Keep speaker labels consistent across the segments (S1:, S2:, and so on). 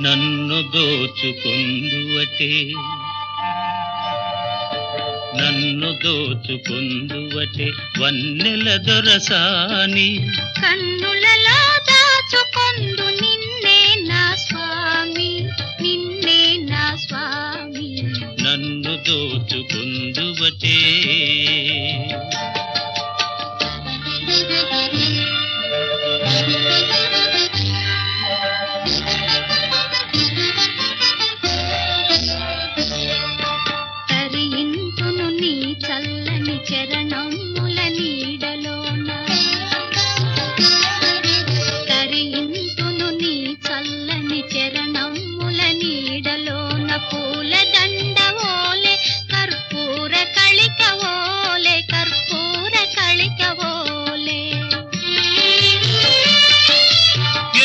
S1: నన్ను దోచుకుందువటే నన్ను దోచుకుందువటే వన్నెల దొరసాని
S2: కన్నులలో దాచుకొందు నిన్నే నా స్వామి నిన్నే నా స్వామి
S1: నన్ను దోచుకుందువటే
S2: చల్లని చరణముల నీడలోన తరింతును నీ చల్లని చరణముల నీడలోన పూల దండవోలే కర్పూర కళికవోలే కర్పూర కళికవోలే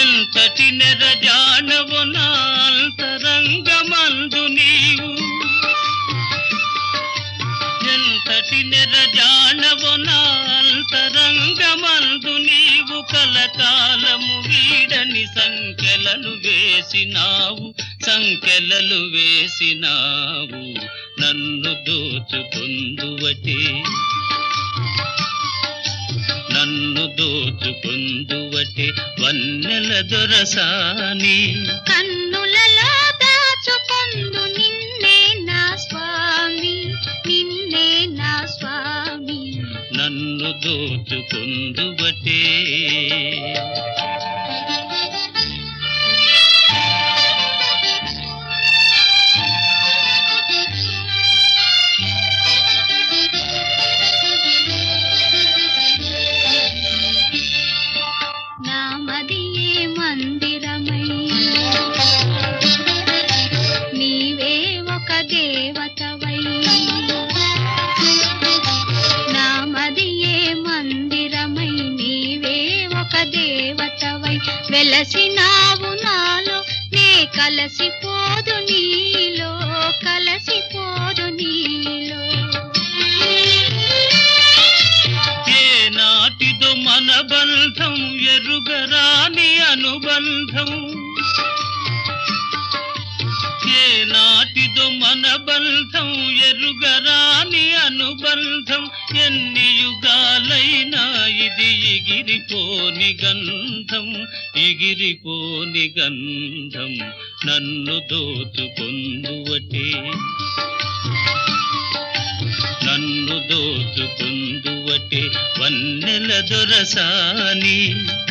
S1: ఎంతటి నెరజానవు నా అంతరంగమందు నీవు ఎంతటి నెరజానవు నా అంతరంగమందు నీవు కలకాలము వీడని సంఖ్యలను వేసినావు నన్ను దోచుకుందువటే నన్ను దోచుకుందువటే వన్నెల దొరసాని
S2: కన్నులలో దాచుకొందు నిన్నే నా స్వామి నిన్నే నా స్వామి
S1: నన్ను దోచుకుందువటే
S2: నామదియే మందిరమై నీవే ఒక దేవతవై నామదియే మందిరమై నీవే ఒక దేవతవై వెలసినావు నాలో నే కలసిపోదు నీలో కలసిపోదు నీలో
S1: ఏనాటిదో మన బంధం ఎరుగరాని అనుబంధం ఏనాటిదో మన బంధం ఎరుగరాని అనుబంధం ఎన్ని యుగాలైనా ఇది ఎగిరిపోని గంధం నన్ను దోచుకొందువటే నన్ను దోచుకుందువటే వన్నెల దొరసాని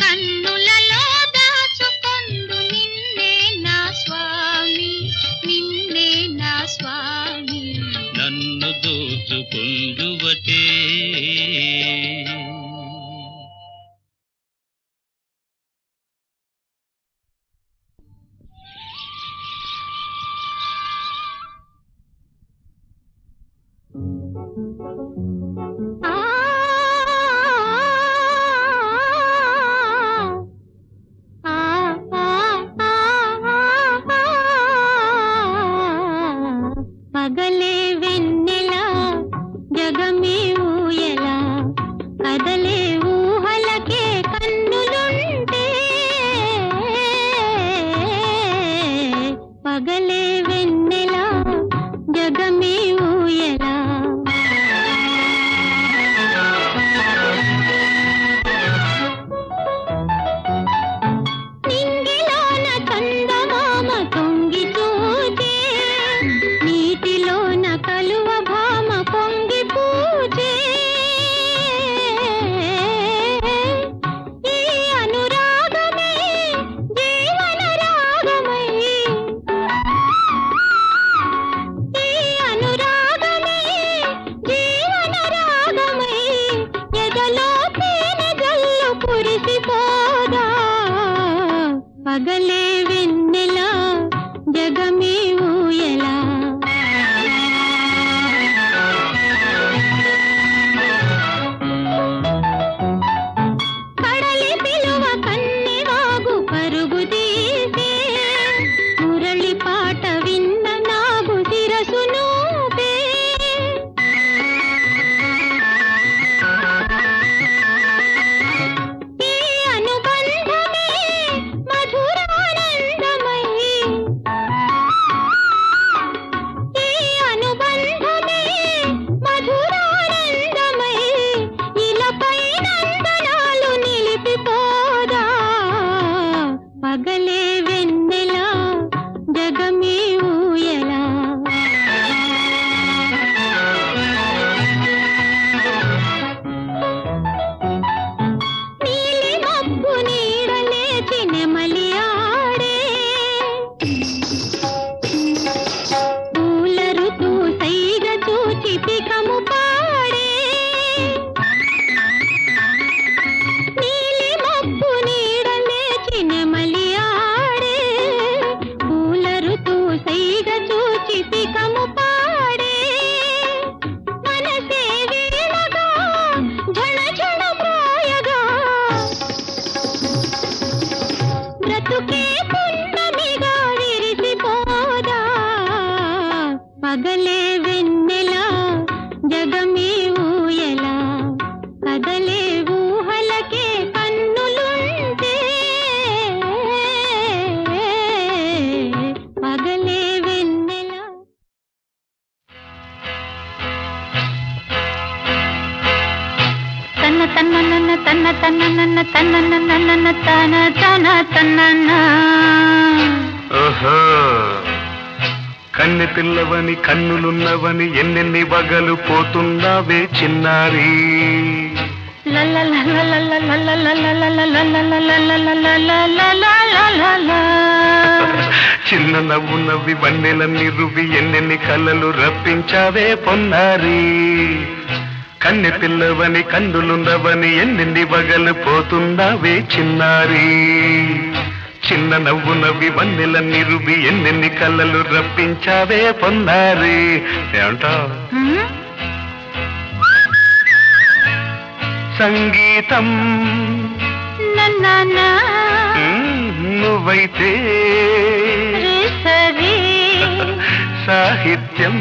S2: కన్నులలో దాచుకొందు నిన్నే నా స్వామి నిన్నే నా స్వామి
S1: నన్ను దోచుకుందువటే
S2: పగలే వెన్నెలా జగమే ఊయలా కదలే ఊహలకే కన్నులుంటే పగలే వెన్నెలా జగమే ఊయలా నింగిలోన చందమామ తొంగి చూచే నీటిలోన కలువ భామ పొంగి పూచే ఈ అనురాగమే జీవన రాగమై ఈ అనురాగమే జీవన రాగమై ఎదలో తేనె జల్లు కురిసిపోదా పగలే వెన్నెలా జగమే ఊయలా కడలి పిలువ కన్నెవాగు పరుగు తీసే మురళి పాట విన్న నాగు శిరసు నూపే ఈ అనుబంధమే పగలే వెన్నెల జగమే ఊయలా నీలి మబ్బు నీడలేచి నెమలి ఆడే పూల ఋతు సైగ చూచి పికము పాడే నీలి మబ్బు నీడలేచి నెమలి ఆడే పూల ఋతు సైగ చూచి పికము పాడే మనసే వీణగా ఝణ ఝణ ప్రాయగా బ్రతుకే పున్నమిగా విరిసిపోదా పగలే వెన్నెల జగమే ఊయలా కదలే ఊహలకే కన్నులుంటే పగలే వెన్నెల తన్న తన్న నన్న తన్న నన్న తన తన
S3: ఓహో కన్నె పిల్లవని కన్నులున్నవని ఎన్నెన్ని వగలు పోతున్నావే చిన్నారి చిన్న నవ్వు నవ్వి వన్నెలన్నీ రువి ఎన్నెన్ని కళ్ళలు రప్పించావే పొన్నారి కన్నె పిల్లవని కన్నులున్నవని ఎన్నెన్ని వగలు పోతున్నావే చిన్నారి చిన్న నవ్వు నవ్వి వన్నెలన్నీ రువి ఎన్నెన్ని కళ్ళలు రప్పించావే పొన్నారి ఏమంటావు సంగీతం నువ్వైతే సాహిత్యం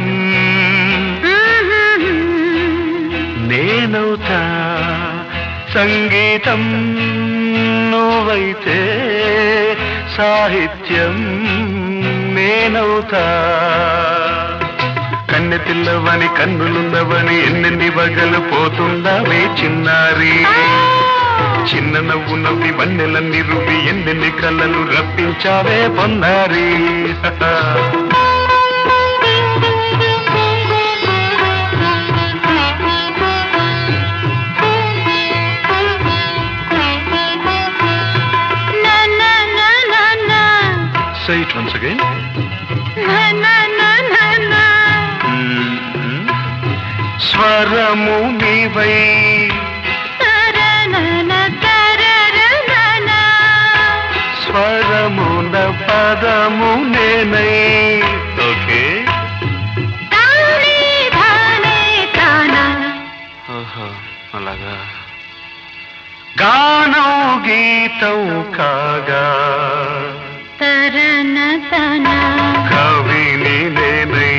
S3: నేనవుతా సంగీతం నువ్వైతే సాహిత్యం నేనవుతా కన్నె పిల్లవని కన్నులున్నవని ఎన్నెన్ని వగలు పోతుందావే చిన్నారి చిన్న నవ్వు నవ్వి వన్నెలన్నీ రువి ఎన్నెన్ని కళ్ళలు రప్పించావే పొన్నారి Say it once again. స్వరము నీవై స్వరమున పదము నేనై ఓకే అలాగా గానం గీతం కాగా కవిని నేనై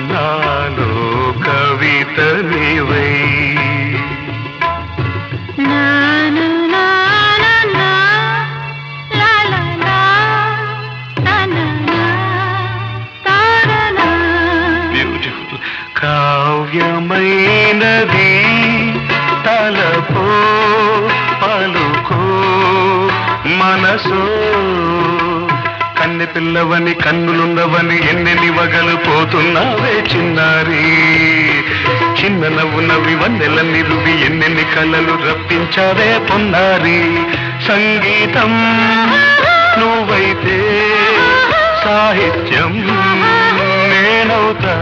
S3: నాలో కవిత నీవై బ్యూటిఫుల్ కావ్యమైనది తలపో పలుకో మనసో కన్నె పిల్లవని కన్నులున్నవని ఎన్నెన్ని వగలు పోతున్నావే చిన్నారి చిన్న నవ్వు నవ్వి వన్నెలన్నీ రువి ఎన్నెన్ని కళ్ళలు రప్పించావే పొన్నారి సంగీతం నువ్వైతే సాహిత్యం నేనవుతా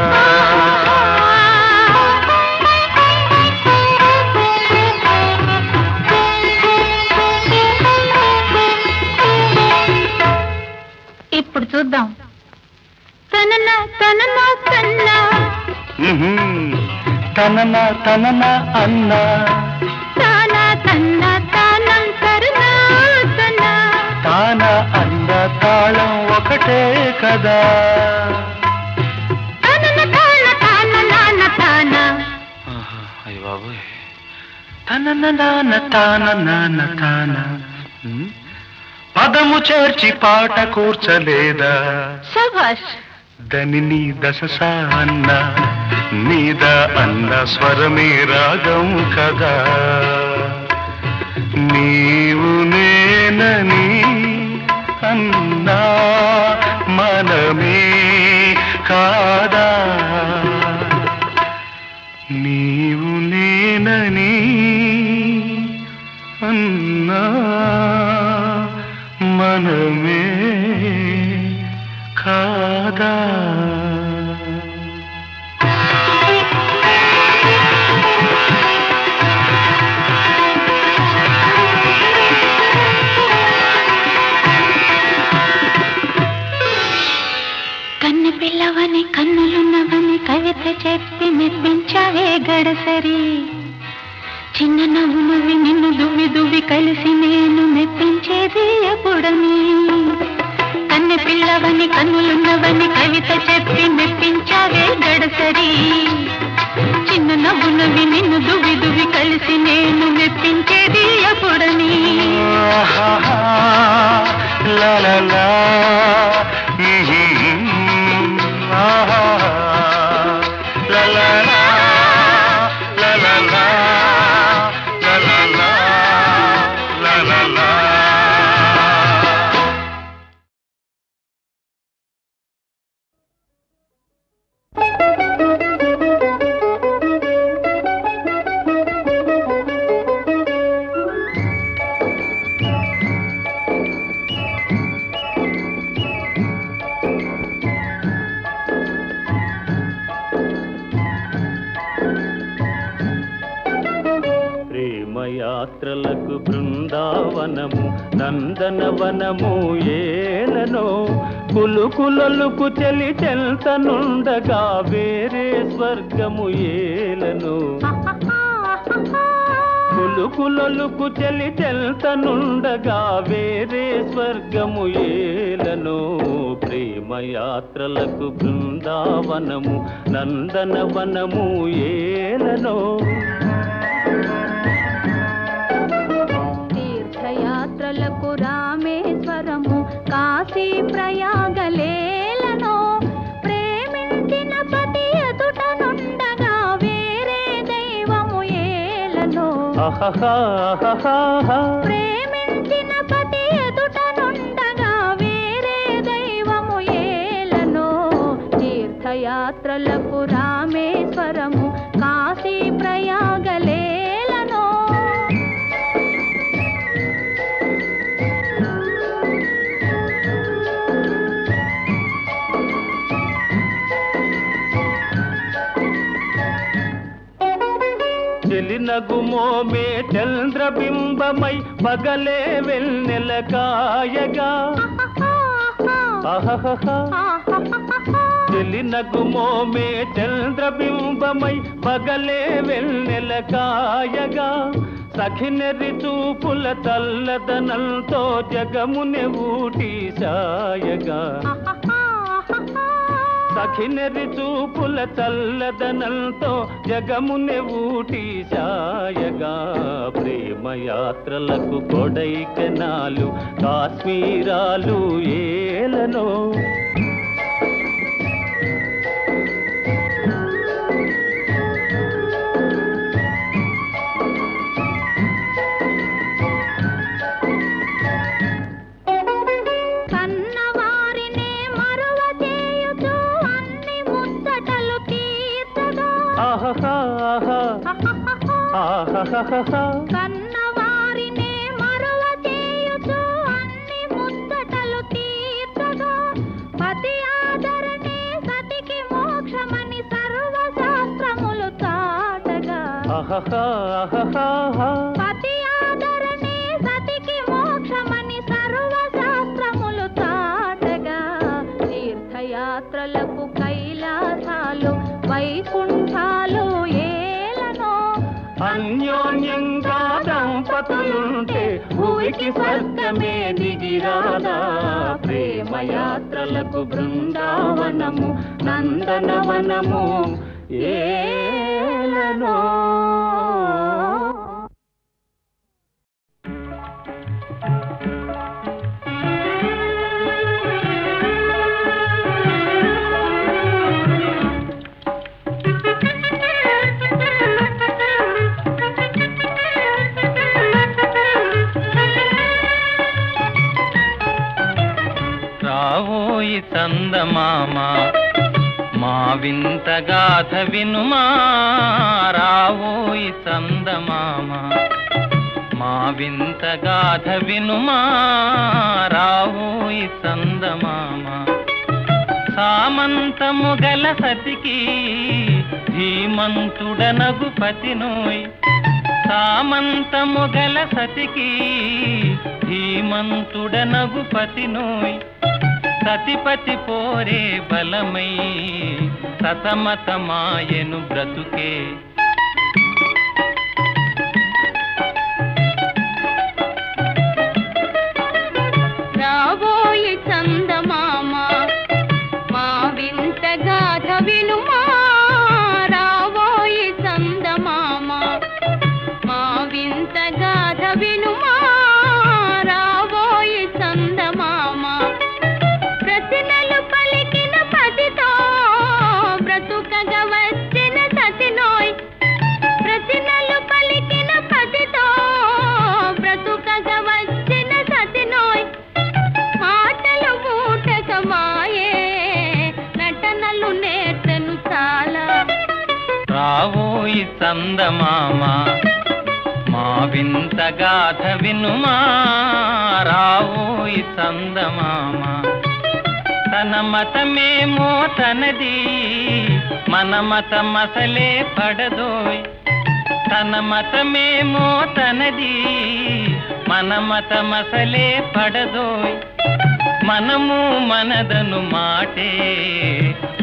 S2: ఇప్పుడు చూద్దాం తనన తనన కన్నా
S3: తనన తనన అన్నా
S2: తాన తన్న తానం కరుణా తన
S3: తాన అన్న తాళం ఒకటే కదా
S2: తనన తాన తాన నాన్న తాన
S3: అయ్య బాబోయ్ తనన నాన్న తాన నాన్న తాన పదము చేర్చి పాట కూర్చలేదా
S2: శభాష్
S3: దని దశ అన్న మీద అన్న స్వరమే రాగం కదా నీవు నేనని అన్నా మనమే కాదా నీవు నేనని అన్నా మనమే కాదా
S2: కన్ను పిల్లవని కన్నులున్నవని కవిత చెప్పి మెప్పించావే గడసరి చిన్న నవ్వు నవ్వి నిన్ను దువ్వి దువ్వి కలిసి నేను మెప్పించేది ఎప్పుడని కన్ను పిల్లవని కన్నులున్నవని కవిత చెప్పి మెప్పించావే గడసరి చిన్న నవ్వు నవ్వి నిన్ను దువ్వి దువ్వి కలిసి నేను మెప్పించేది ఎప్పుడని
S3: లా లా లా
S1: యాత్రలకు బృందావనము నందనవనము ఏలనో కులుకులొలుకు చెలి చెల్తనుండగా వేరే స్వర్గము ఏలనో కులుకులొలుకు చెలి చెల్తనుండగా వేరే స్వర్గము ఏలనో ప్రేమయాత్రలకు బృందావనము నందనవనము ఏలనో
S2: తీర్థయాత్రలకు రామేశ్వరము కాశీ ప్రయాగలేలనో ప్రేమించిన పతి ఎదుట నుండగా వేరే దైవము ఏలనో ప్రేమించిన పతి ఎదుట నుండగా వేరే దైవము ఏలనో తీర్థయాత్రలకు రామేశ్వరము కాశీ ప్రయాగలేలనో
S1: చెలినగుమోమే చంద్రబింబమై పగలే వెన్నెల కాయగా చెలినగుమోమే చంద్రబింబమై పగలే వెన్నెల కాయగా సఖినెరి చూపుల తల్లదనంతో జగముని ఊటి సాయగా సఖినెరి చూపుల చల్లదనంతో జగముని ఊటి సాయగా ప్రేమయాత్రలకు కొడైకెనాలు కాశ్మీరాలు ఏలనో
S2: కన్నవారినే మరువ చేయుచు అన్ని ముచ్చటలు తీర్చగా పతి ఆదరణే సతికి మోక్షమని సర్వశాస్త్రములు చాటగా పతి ఆదరణే సతికి మోక్షమని సర్వశాస్త్రములు చాటగా తీర్థయాత్రలకు కైలాసాలు వైకుంఠాలు
S1: అన్యోన్యంగా దంపతులుంటే భూమికి స్వర్గమే దిగిరాదా ప్రేమయాత్రలకు బృందావనము నందనవనము ఏలనో రావోయి చందమామ మా వింత గాథ వినుమా రావోయి చందమామ మా వింత గాథ వినుమా రావోయి చందమామ సామంతము గల సతికి ధీమంతుడనగు పతినోయ్ సామంతము గల సతికి ధీమంతుడనగు పతినోయ్ సతిపతి పోరే బలమై సతమతమాయను బ్రతుకే
S2: రావోయి చందమామ మా వింత గాథ వినుమా రావోయి చందమామ మా వింత గాథ వినుమా రావోయి చందమామ ప్రతినలు పలికిన పతితో బ్రతుకగా వచ్చిన సతినోయ్ ప్రతినలు పలికిన పతితో బ్రతుకగా వచ్చిన సతినోయ్ మాటలు మూటకమాయే నటనలు నేర్చెను చాలా
S1: రావోయి చందమామ మా వింత గాథ వినుమా రావోయి చందమామ తన మతమేమో తనది మన మతమసలే పడదోయ్ తన మతమేమో తనది మన మతమసలే పడదోయ్ మనము మనదను మాటే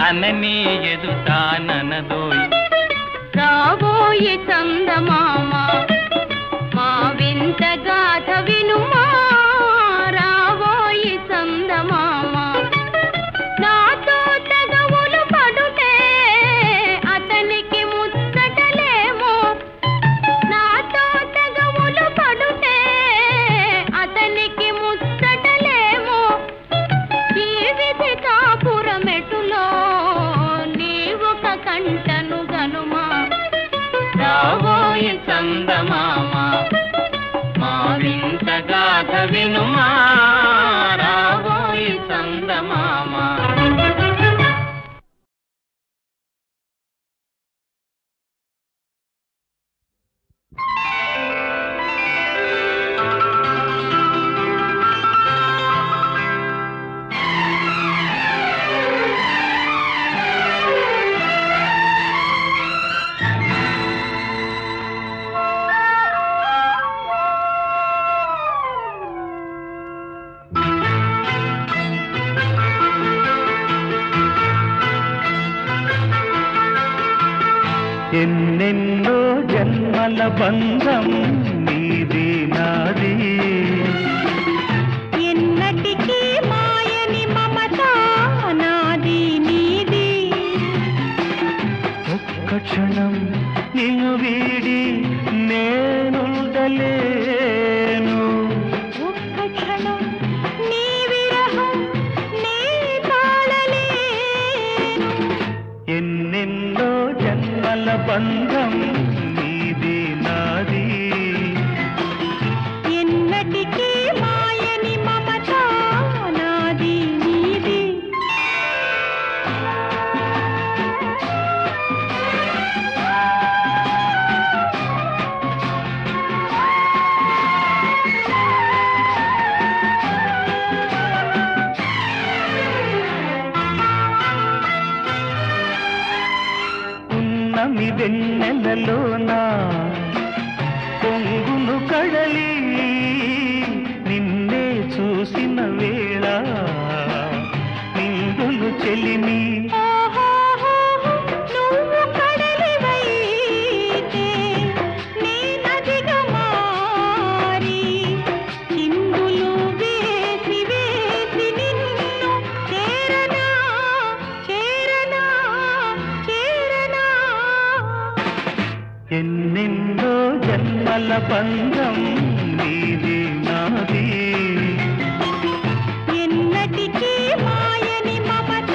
S1: అనని ఎదుతాననదోయ్
S2: రావోయి చందమామ మా వింత గాథ వినుమా రావోయి చందమామ నాతో తగవులు పడుటే అతనికి ముచ్చటలేమో నాతో తగవులు పడుటే అతనికి ముచ్చటలేమో ఈ విధి కాపురమెటులో నీవొక కంటను గనుమా
S1: రావోయి చందమామ మా వింత గాథ వినుమా రావోయి చందమామ
S3: ఎన్నెన్నో జన్మల బంధం నీది నాది
S2: ఎన్నటికీ మాయని మమత నాది నీది
S3: ఒక్క క్షణం నిన్ను వీడి నేనుండలేను
S2: ఒక్క క్షణం నీ విరహం నీ తాళలేను
S3: ఎన్నెన్నో జన్మల బంధం నీది నాది
S2: ఎన్నటికీ మాయని మమత నాది నీది
S3: ఉన్నమి వెన్నెలలోనా పొంగును కడలి నిన్నే చూసిన వేళ నిండును చెలిమి
S2: నువ్వు కడలివైతే నీ నదిగా మారి చిందులు వేసి వేసి నిన్ను చేరనా చేరనా చేరనా
S3: ఎన్నెన్నో జన్మల బంధం నీది నాది
S2: ఎన్నటికీ మాయని మమత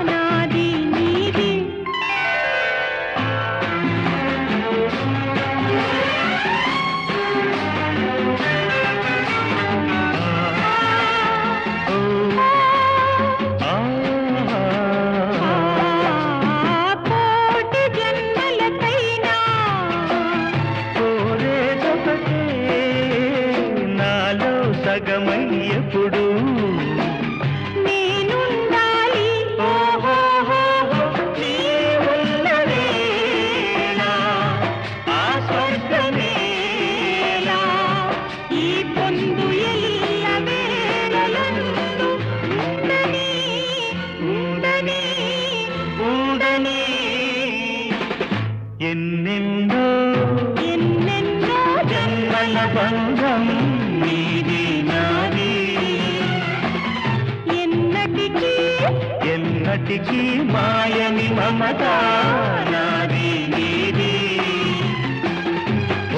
S2: నాది నీది
S3: జన్మల బంధం నీది నాది ఎన్నటికీ మాయని మమత నాది నీది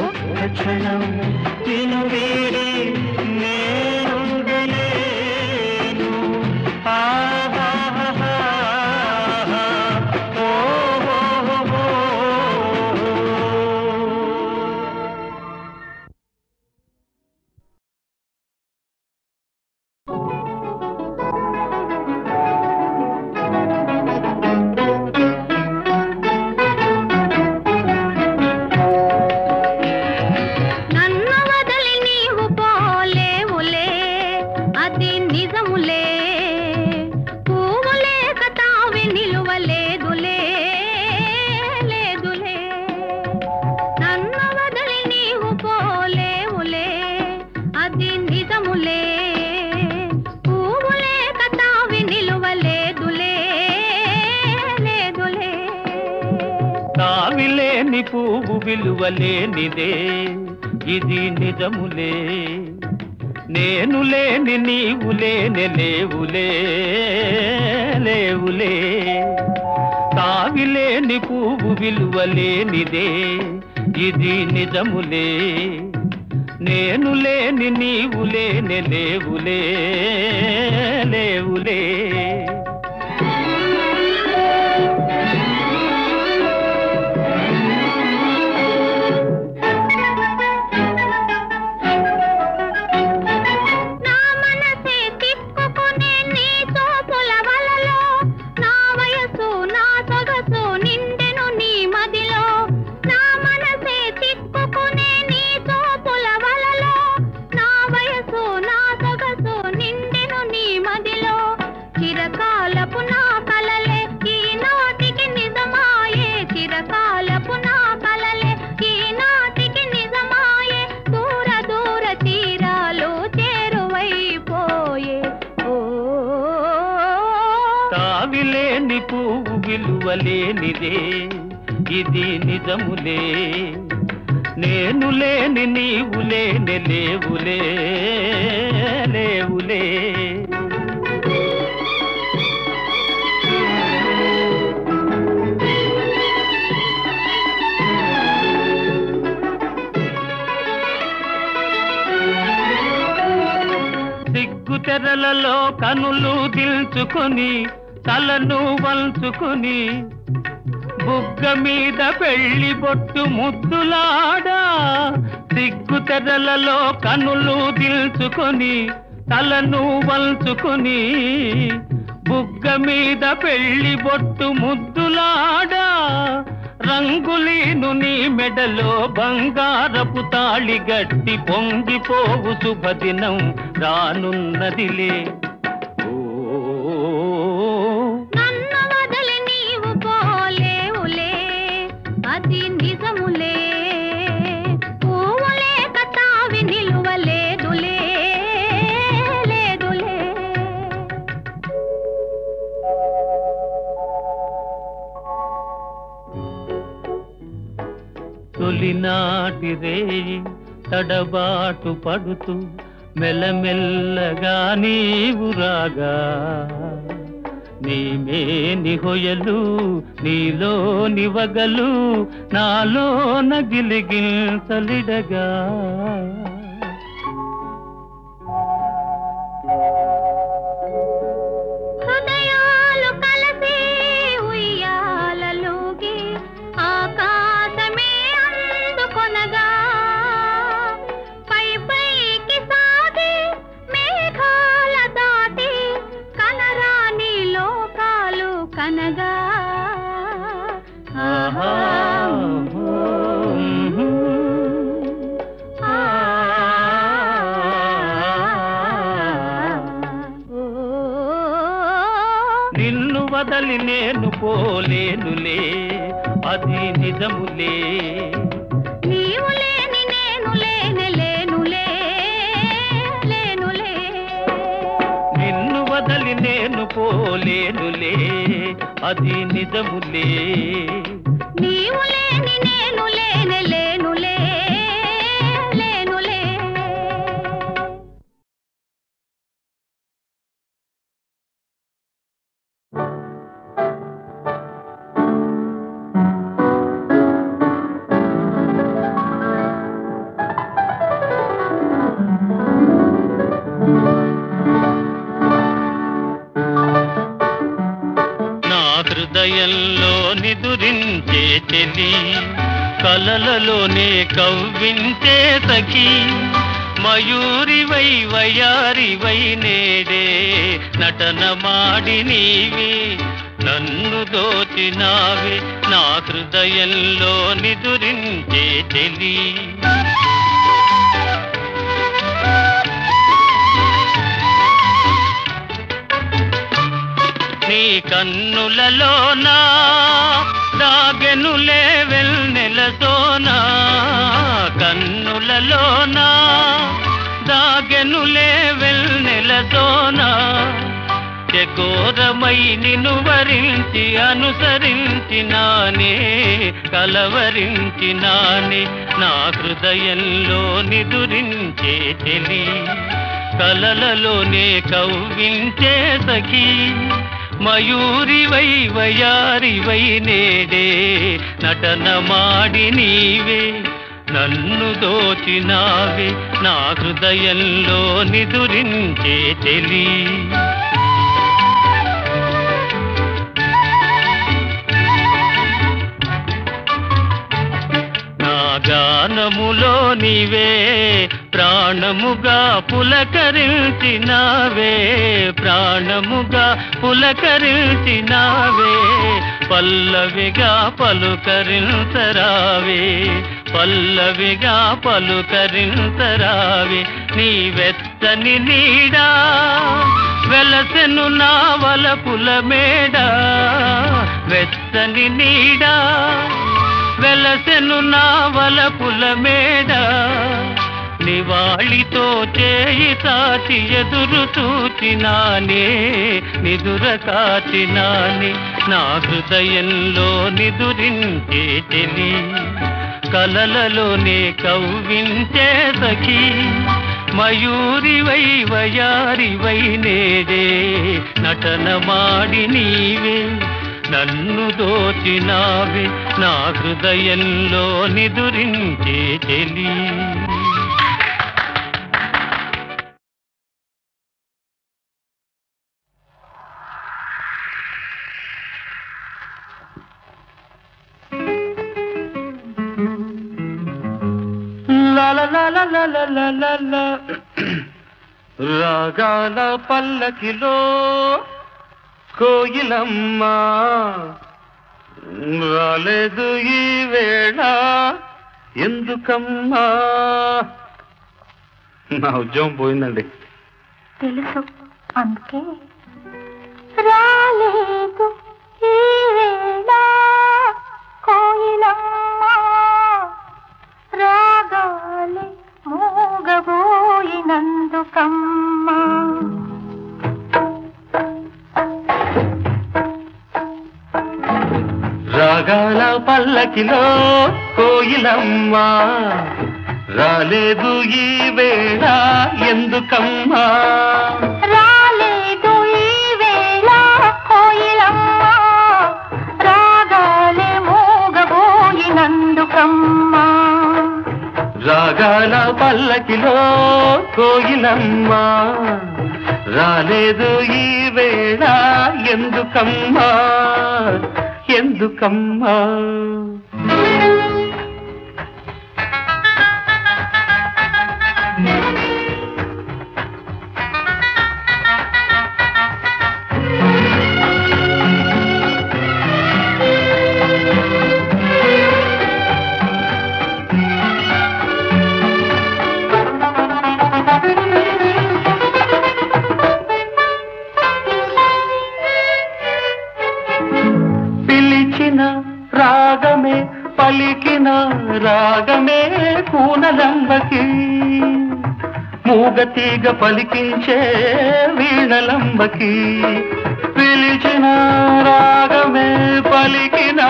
S3: ఒక్క క్షణం నిన్ను వీడి నేనుండలేను తావిలేని పువ్వు విలువలేనిదే ఇది నిజములే నేను లేని నీవు లేని లేవులే లేవులే తావిలేని పువ్వు విలువలేనిదే ఇది నిజములే నేను లేని నీవు లేని లేవులే లేవులే తావిలేని పువ్వు విలువలేనిదే ఇది నిజములే నేను లేని నీవు లేని లేవులే లేవులే సిగ్గు తెరలలో కనులు దిల్చుకొని తలను వంచుకొని బుగ్గ మీద పెళ్లి బొట్టు ముద్దులాడా సిగ్గు తెరలలో కనులు దిల్చుకొని తలను వంచుకొని బుగ్గ మీద పెళ్లి బొట్టు ముద్దులాడా రంగులీను నీ మెడలో బంగారపు తాళి గట్టి పొంగిపోవు శుభదినం రానున్నదిలే
S2: అది నిజములే పువ్వులే కతావి నిలువలేదులే లేదులే
S3: తొలినాటి రేయి తడబాటు పడుతూ మెల్లమెల్లగా నీవు రాగా నీమేని హొయలు నీలోని వగలు నాలో నగిలిగిల్తలిడగా
S2: హృదయాలు కలిసి ఉయ్యాలలోగి ఆకాశమే అందుకొనగా పై పైకి సాగి మేఘాల దాటి కనరాని లోకాలు కనగా
S3: నిన్ను వదలి నేను పోలేనులే అది నిజములే
S2: నీవు లేని నేను లేని లేనులే లేనులే
S3: నిన్ను వదలి నేను పోలేనులే అది నిజములే
S2: నీవు లేని నేను లేని లేనులే లేనులే
S3: కలలలోనే కవ్వించే సఖీ మయూరివై వయారివై నేడే నటన మాడి నీవే నన్ను దోచినావే నా హృదయంలో నిదురించే చెలి నీ కన్నులలోనా దాగెనులే వెన్నెలతోనా కన్నులలోనా దాగెనులే వెన్నెలతోనా చకోరమై నిన్ను వరించి అనుసరించినానే కలవరించినానే నా హృదయంలో నిదురించే చెలి కలలలోనే కవ్వించే సఖీ మయూరివై వయారివై నేడే నటన మాడి నీవే నన్ను దోచినావే నా హృదయంలో నిదురించే చెలి నా గానములో నీవే ప్రాణముగా పులకరించినావే ప్రాణముగా పులకరించినావే పల్లవిగా పలుకరించరావే పల్లవిగా పలుకరించరావే నీ వెచ్చని నీడా వెలసెను నా వలపుల మేడ వెచ్చని నీడా వెలసెను నా వలపుల మేడ నివాళితో చేయి తాచి ఎదురు చూచినానే నిదుర కాచినానే నా హృదయంలో నిదురించే చెలి కలలలోనే కవ్వించే సఖీ మయూరివై వయారివై నేడే నటన మాడి నీవే నన్ను దోచినావే నా హృదయంలో నిదురించే చెలి
S1: రాగాల పల్లకిలో కోయిలమ్మ రాలేదు ఈ వేళ ఎందుకమ్మా నా ఉద్యోగం పోయిందండి
S2: తెలుసు అందుకే రాలేదు ఈ వేళ కోయిలమ్మ రాగాలే మూగబోయినందుకమ్మా
S1: రాగాల పల్లకిలో కోయిలమ్మ రాలేదు ఈ వేళ ఎందుకమ్మా
S2: రాలేదు ఈ వేళ కోయిలమ్మ రాగాలే మూగబోయినందుకమ్మా
S1: రాగాల పల్లకిలో కోయిలమ్మ రాలేదు ఈ వేళ ఎందుకమ్మా ఎందుకమ్మా రాగమే పలికిన రాగమే కూనలంబకి మూగతీగ పలికించే వీణలంబకి పిలిచిన రాగమే పలికిన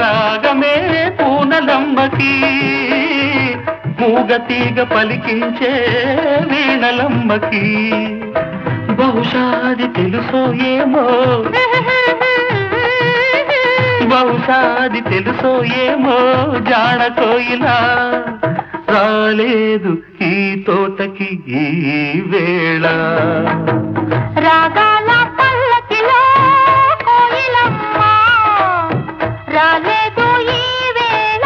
S1: రాగమే కూనలంబకి మూగతీగ పలికించే వీణలంబకి బహుశాది తెలుసో ఏమో బహుశాది తెలుసో ఏమో జాణ కోయిలా రాలేదు ఈ తోటకి ఈ వేళ
S2: రాగాల పల్లకిలో కోయిలమ్మ రాలేదు ఈ వేళ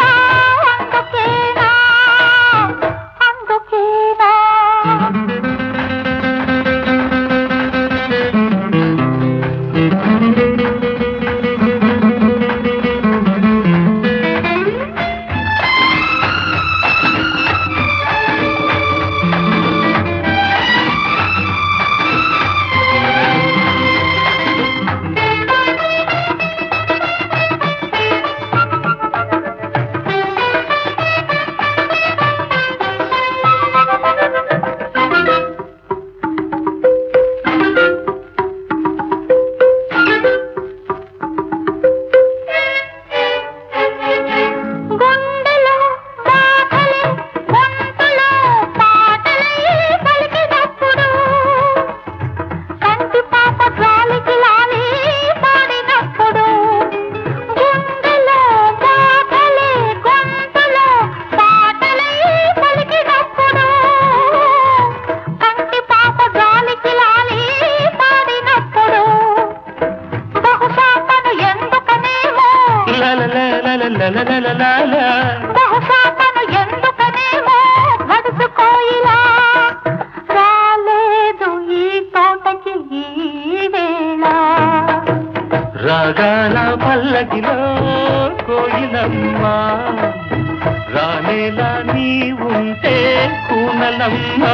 S1: కోనలమ్మ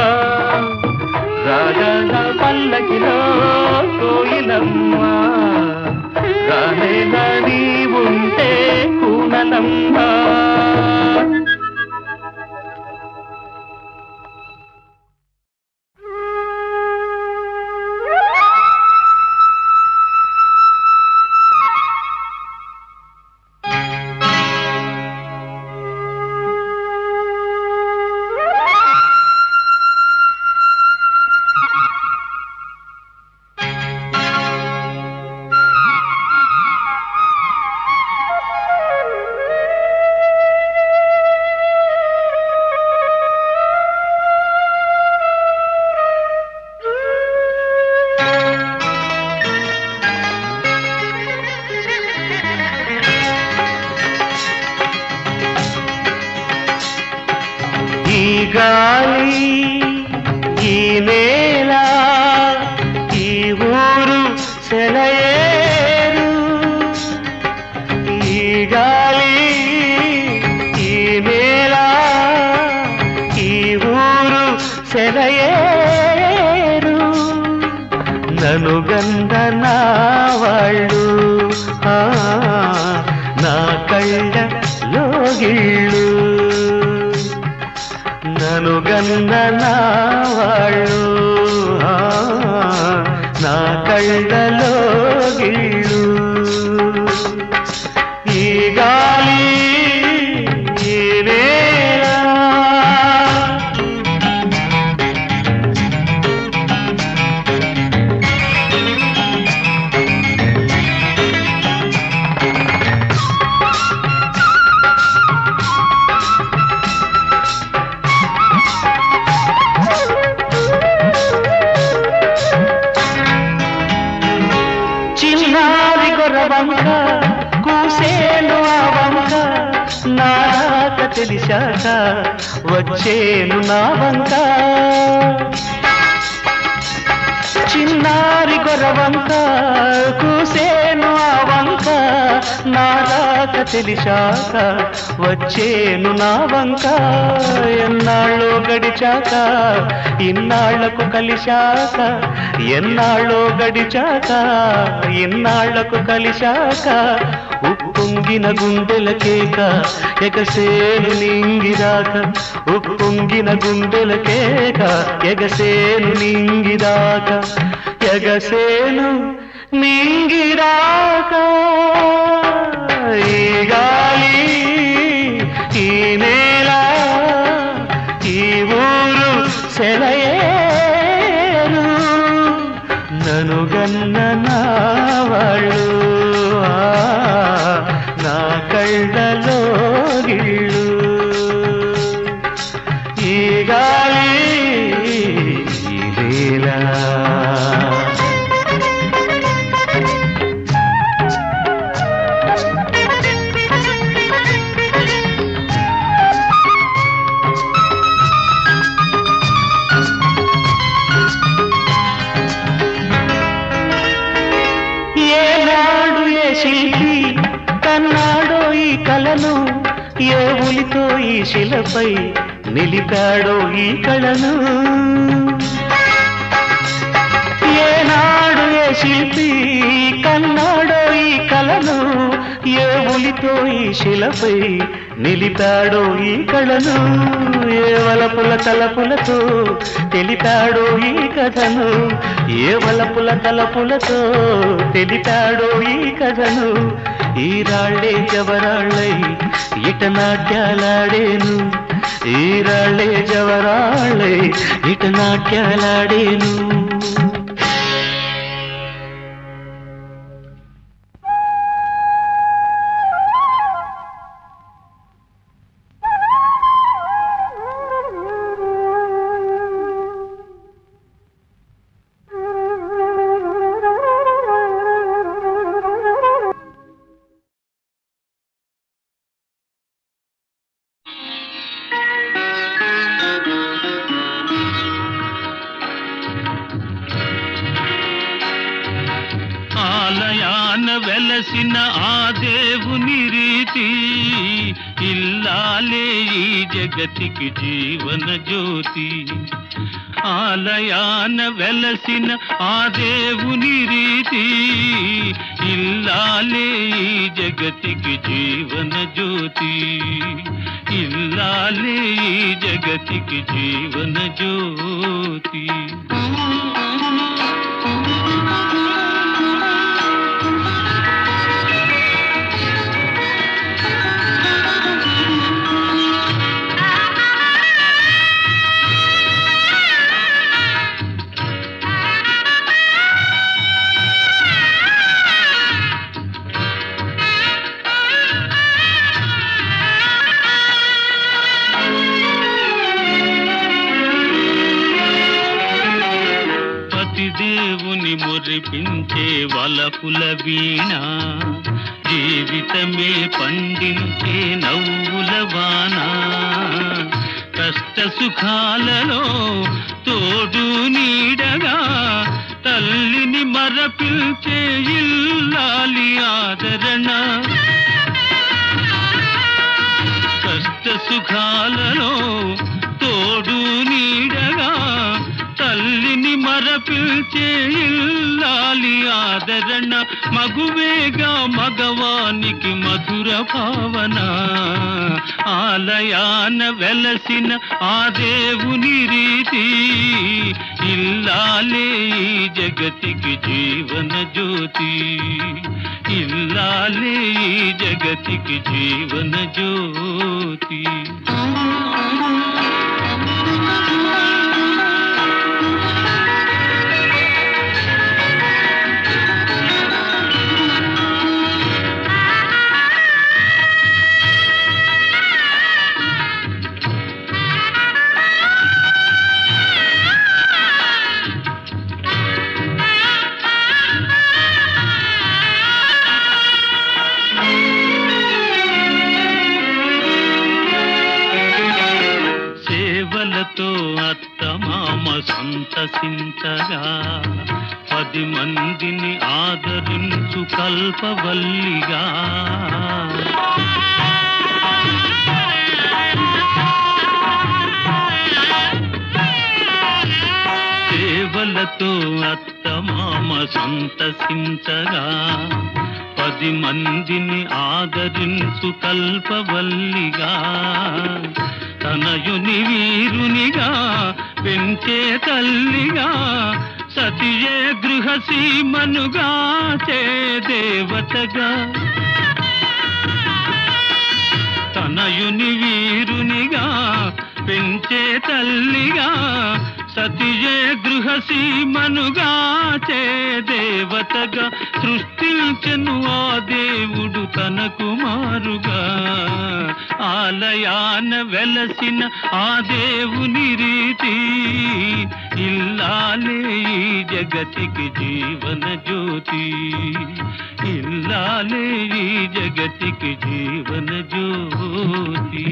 S1: రాగాల పల్లకిలో కోయిలమ్మ రానేలా నీ ఉంటే కూనలమ్మ గాలి ఈ నేల ఈ ఊరు సెలయేరు ఈ గాలి ఈ నేల ఈ ఊరు సెలయేరు నన్ను గంధ నా వాళ్ళు నా కళ్ళ లోగిళ్ళు నన్ను గన్న నా వాళ్ళు నా కళ్ళలో గిళ్ళు ఈ గాలి ఈ నేల వంక కూసేను ఆ వంక నాక తెలిసాక వచ్చేను నా వంక చిన్నారి గొర్రవంక కూసేను ఆ వంక నాక తెలిసాక వచ్చేను నా వంక ఎన్నాళ్ళో గడిచాక ఇన్నాళ్లకు కలిశాక ఎన్నాళ్ళో గడిచాక ఇన్నాళ్లకు కలిశాక ఉప్పొంగిన గుండెల కేక ఎగసేను నింగిరాక ఉప్పొంగిన గుండెల కేక ఎగసేను నింగిరాక ఎగసేను నింగిరాక ఈ గాలి ఈ నేల ఈ ఊరు సెలయేరు నన్ను గన్న నా వాళ్ళు నా కళ్ళలో గిళ్ళు ఈ గాలి ఈ నేల శిల్పి కన్నాడో ఈ కళను ఏ ఉలితో ఈ శిలపై నిలిపాడో ఈ కళను ఏనాడు ఏ శిల్పి కన్నాడో ఈ కళను ఏ ఉలితో ఈ శిలపై నిలిపాడో ఈ కళను ఏ వలపుల తలపులతో తెలిపాడో ఈ కథను ఏ వలపుల తలపులతో తెలిపాడో ఈ కథను ఈ రాళ్లే జవరాళ్ళై ఇట నాట్యాలాడేను ఈ రాళ్లే జవరాళ్ళై ఇట నాట్యాలాడేను
S3: వెలసిన ఆ దేవుని రీతి ఇల్లాలే ఈ జగతికి జీవన జ్యోతి ఆలయాన వెలసిన ఆ దేవుని రీతి ఇల్లాలే ఈ జగతికి జీవన జ్యోతి ఇల్లాలే ఈ జగతికి జీవన జ్యోతి దేవుని మురిపించే వలపుల వీణ జీవితమే పండించే నవ్వుల వాన కష్ట సుఖాలలో తోడు నీడగా తల్లిని మరపించే ఇల్లాలి ఆదరణ కష్ట సుఖాలలో తోడు నీడగా తల్లిని మరపిల్చే ఇల్లాలి ఆదరణ మగువేగా మగవానికి మధుర భావన ఆలయాన వెలసిన ఆ దేవుని రీతి ఇల్లాలే ఈ జగతికి జీవన జ్యోతి ఇల్లాలే ఈ జగతికి జీవన జ్యోతి సేవలతో అత్తమామ సంతసించగా 10 మందిని ఆదరించు కల్పవల్లిగా సేవలతో అత్తమామ సంతసించగా 10 మందిని ఆదరించు కల్పవల్లిగా తనయుని వీరునిగా పెంచే తల్లిగా సతియే గృహసీమనుగా చే దేవతగా తనయుని వీరునిగా పెంచే తల్లిగా సతియే గృహసీమనుగా చే దేవతగా సృష్టించెను ఆ దేవుడు తన కుమారుగా ఆలయాన వెలసిన ఆ దేవుని రీతి ఇల్లాలే ఈ జగతికి జీవన జ్యోతి ఇల్లాలే ఈ జగతికి జీవన జ్యోతి